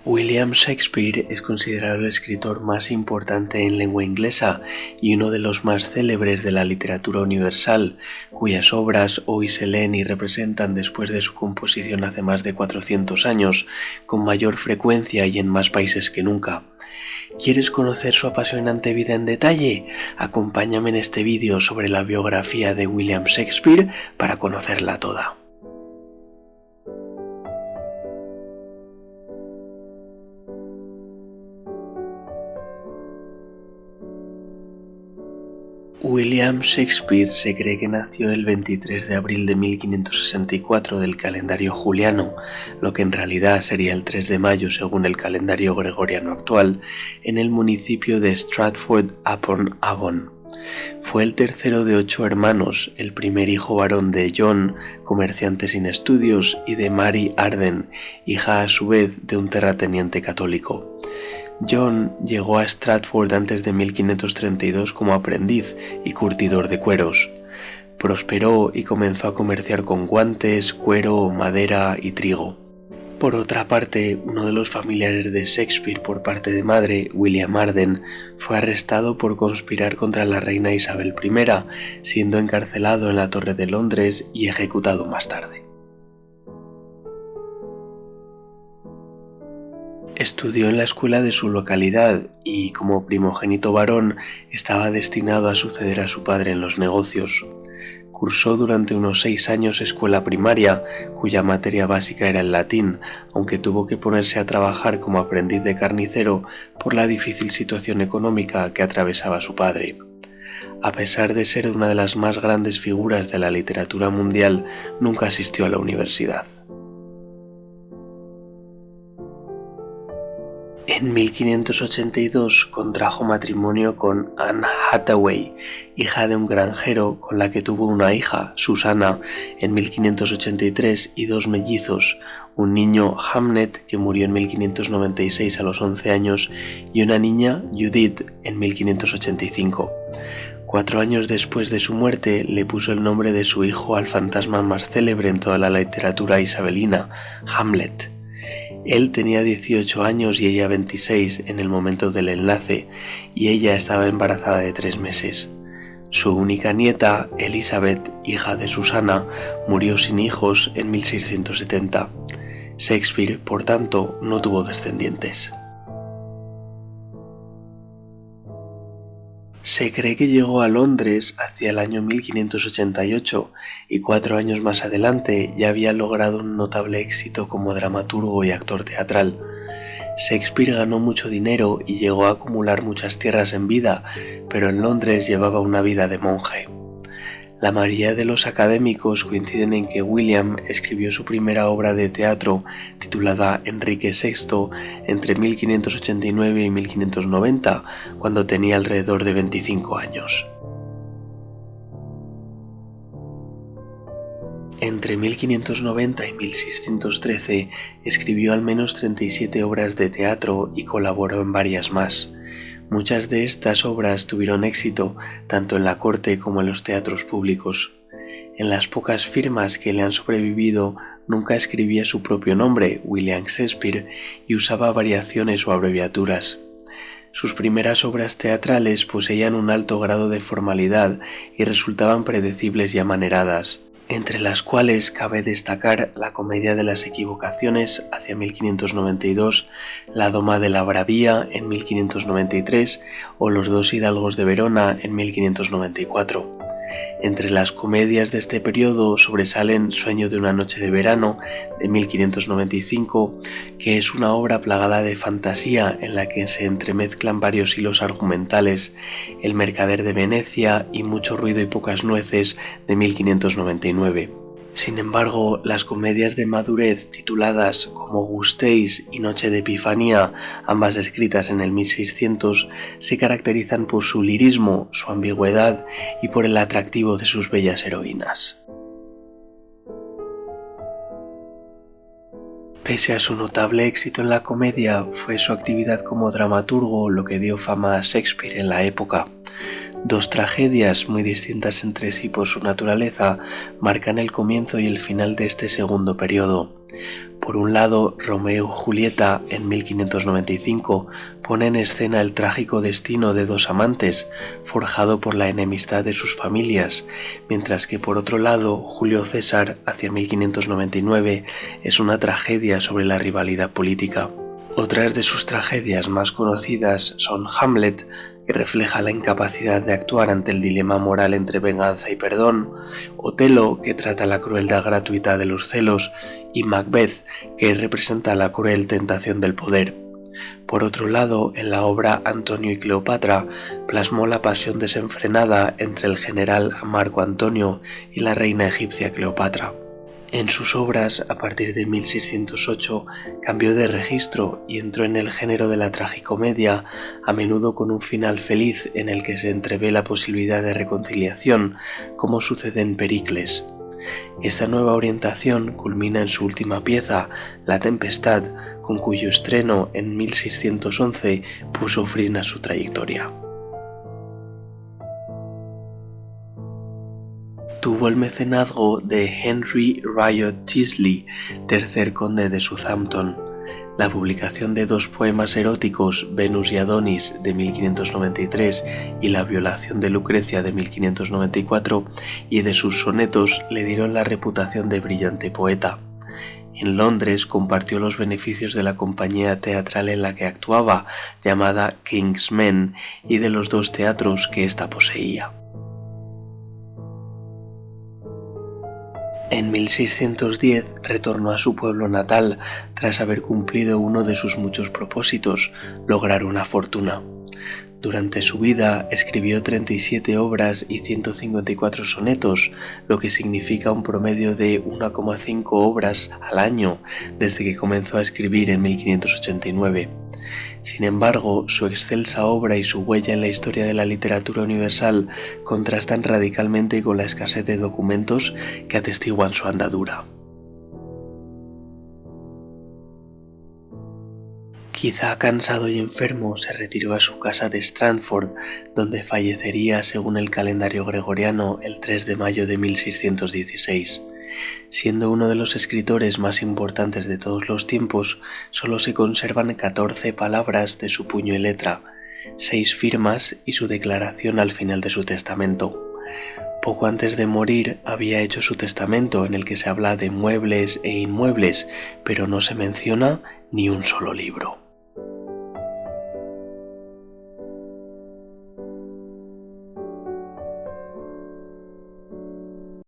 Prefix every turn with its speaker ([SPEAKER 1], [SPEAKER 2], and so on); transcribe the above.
[SPEAKER 1] William Shakespeare es considerado el escritor más importante en lengua inglesa y uno de los más célebres de la literatura universal, cuyas obras hoy se leen y representan después de su composición hace más de 400 años, con mayor frecuencia y en más países que nunca. ¿Quieres conocer su apasionante vida en detalle? Acompáñame en este vídeo sobre la biografía de William Shakespeare para conocerla toda. William Shakespeare se cree que nació el 23 de abril de 1564 del calendario juliano, lo que en realidad sería el 3 de mayo según el calendario gregoriano actual, en el municipio de Stratford-upon-Avon. Fue el tercero de 8 hermanos, el primer hijo varón de John, comerciante sin estudios, y de Mary Arden, hija a su vez de un terrateniente católico. John llegó a Stratford antes de 1532 como aprendiz y curtidor de cueros. Prosperó y comenzó a comerciar con guantes, cuero, madera y trigo. Por otra parte, uno de los familiares de Shakespeare por parte de madre, William Arden, fue arrestado por conspirar contra la reina Isabel I, siendo encarcelado en la Torre de Londres y ejecutado más tarde. Estudió en la escuela de su localidad y, como primogénito varón, estaba destinado a suceder a su padre en los negocios. Cursó durante unos 6 años escuela primaria, cuya materia básica era el latín, aunque tuvo que ponerse a trabajar como aprendiz de carnicero por la difícil situación económica que atravesaba su padre. A pesar de ser una de las más grandes figuras de la literatura mundial, nunca asistió a la universidad. En 1582 contrajo matrimonio con Anne Hathaway, hija de un granjero, con la que tuvo una hija, Susana, en 1583 y 2 mellizos, un niño, Hamnet, que murió en 1596 a los 11 años, y una niña, Judith, en 1585. 4 años después de su muerte le puso el nombre de su hijo al fantasma más célebre en toda la literatura isabelina, Hamlet. Él tenía 18 años y ella 26 en el momento del enlace, y ella estaba embarazada de 3 meses. Su única nieta, Elizabeth, hija de Susana, murió sin hijos en 1670. Shakespeare, por tanto, no tuvo descendientes. Se cree que llegó a Londres hacia el año 1588 y 4 años más adelante ya había logrado un notable éxito como dramaturgo y actor teatral. Shakespeare ganó mucho dinero y llegó a acumular muchas tierras en vida, pero en Londres llevaba una vida de monje. La mayoría de los académicos coinciden en que William escribió su primera obra de teatro, titulada Enrique VI, entre 1589 y 1590, cuando tenía alrededor de 25 años. Entre 1590 y 1613 escribió al menos 37 obras de teatro y colaboró en varias más. Muchas de estas obras tuvieron éxito tanto en la corte como en los teatros públicos. En las pocas firmas que le han sobrevivido, nunca escribía su propio nombre, William Shakespeare, y usaba variaciones o abreviaturas. Sus primeras obras teatrales poseían un alto grado de formalidad y resultaban predecibles y amaneradas, entre las cuales cabe destacar La comedia de las equivocaciones hacia 1592, La doma de la bravía en 1593 o Los dos hidalgos de Verona en 1594. Entre las comedias de este periodo sobresalen Sueño de una noche de verano de 1595, que es una obra plagada de fantasía en la que se entremezclan varios hilos argumentales, El mercader de Venecia y Mucho ruido y pocas nueces de 1599. Sin embargo, las comedias de madurez tituladas Como gustéis y Noche de Epifanía, ambas escritas en el 1600, se caracterizan por su lirismo, su ambigüedad y por el atractivo de sus bellas heroínas. Pese a su notable éxito en la comedia, fue su actividad como dramaturgo lo que dio fama a Shakespeare en la época. 2 tragedias, muy distintas entre sí por su naturaleza, marcan el comienzo y el final de este segundo periodo. Por un lado, Romeo y Julieta, en 1595, pone en escena el trágico destino de dos amantes, forjado por la enemistad de sus familias, mientras que por otro lado, Julio César, hacia 1599, es una tragedia sobre la rivalidad política. Otras de sus tragedias más conocidas son Hamlet, que refleja la incapacidad de actuar ante el dilema moral entre venganza y perdón, Otelo, que trata la crueldad gratuita de los celos, y Macbeth, que representa la cruel tentación del poder. Por otro lado, en la obra Antonio y Cleopatra, plasmó la pasión desenfrenada entre el general Marco Antonio y la reina egipcia Cleopatra. En sus obras, a partir de 1608, cambió de registro y entró en el género de la tragicomedia, a menudo con un final feliz en el que se entrevé la posibilidad de reconciliación, como sucede en Pericles. Esta nueva orientación culmina en su última pieza, La Tempestad, con cuyo estreno en 1611 puso fin a su trayectoria. Tuvo el mecenazgo de Henry Riot Teasley, tercer conde de Southampton. La publicación de dos poemas eróticos, Venus y Adonis, de 1593, y La violación de Lucrecia, de 1594, y de sus sonetos le dieron la reputación de brillante poeta. En Londres compartió los beneficios de la compañía teatral en la que actuaba, llamada King's Men, y de los dos teatros que ésta poseía. En 1610 retornó a su pueblo natal tras haber cumplido uno de sus muchos propósitos, lograr una fortuna. Durante su vida escribió 37 obras y 154 sonetos, lo que significa un promedio de 1,5 obras al año desde que comenzó a escribir en 1589. Sin embargo, su excelsa obra y su huella en la historia de la literatura universal contrastan radicalmente con la escasez de documentos que atestiguan su andadura. Quizá cansado y enfermo, se retiró a su casa de Strandford, donde fallecería según el calendario gregoriano el 3 de mayo de 1616. Siendo uno de los escritores más importantes de todos los tiempos, solo se conservan 14 palabras de su puño y letra, 6 firmas y su declaración al final de su testamento. Poco antes de morir había hecho su testamento en el que se habla de muebles e inmuebles, pero no se menciona ni un solo libro.